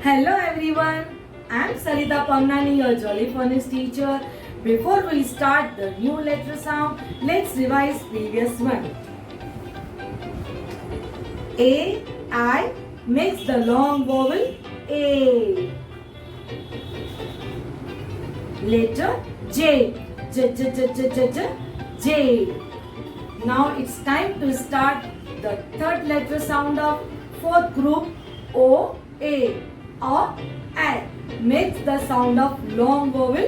Hello everyone, I am Sarita Pamnani, your Jolly Phonics teacher. Before we start the new letter sound, let's revise previous one. A, I makes the long vowel A. Letter J, J, J, J, J, J, J, J. Now it's time to start the third letter sound of fourth group O, A. Or I makes the sound of long vowel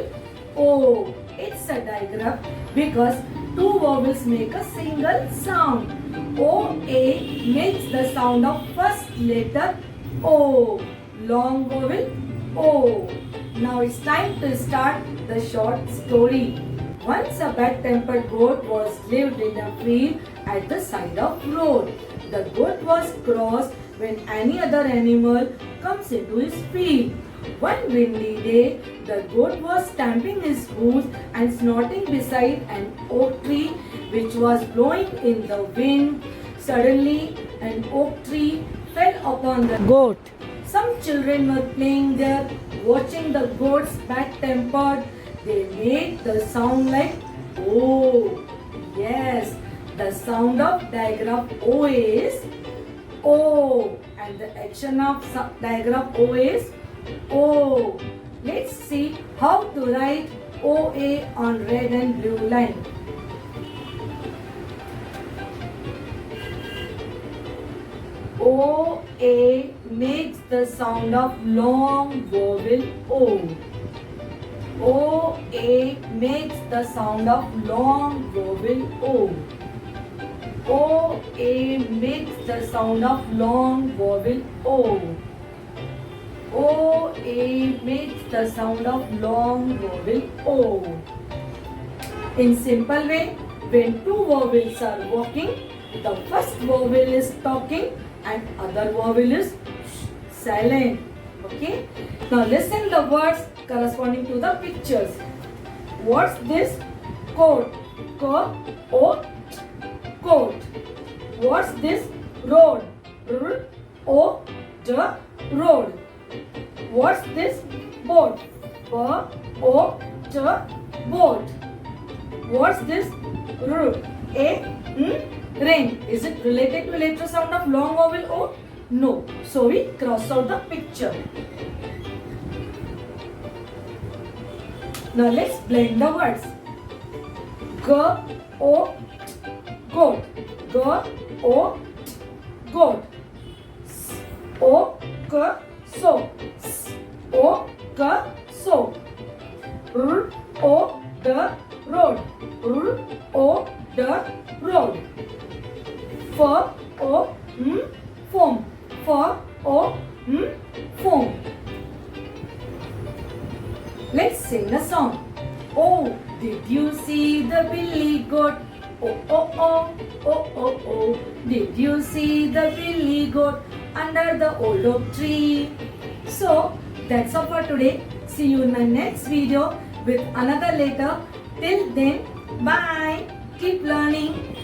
O. It's a digraph because two vowels make a single sound. O, A makes the sound of first letter O. Long vowel O. Now it's time to start the short story. Once a bad-tempered goat was lived in a field at the side of road. The goat was cross when any other animal comes into his field. One windy day, the goat was stamping his hooves and snorting beside an oak tree which was blowing in the wind. Suddenly, an oak tree fell upon the goat. Some children were playing there, watching the goat's bad-tempered. They made the sound like O. Yes, the sound of diagraph O is O, and the action of diagraph O is O. Let's see how to write OA on red and blue line. OA makes the sound of long vowel O. OA makes the sound of long vowel O. OA makes the sound of long vowel O. OA makes the sound of long vowel O. In simple way, when two vowels are walking, the first vowel is talking and other vowel is silent. Okay? Now listen the words corresponding to the pictures. What's this? Coat. Coat. What's this? Road. Road. What's this? Boat. Boat. What's this? Rain. Is it related to letter sound of long vowel O? No. So we cross out the picture. Now let's blend the words. Goat. Goat. So. Road. Road. Foam. Foam. Let's sing a song. Oh, did you see the billy goat? Oh. Did you see the billy goat under the old oak tree? So, that's all for today. See you in my next video with another letter. Till then, bye. Keep learning.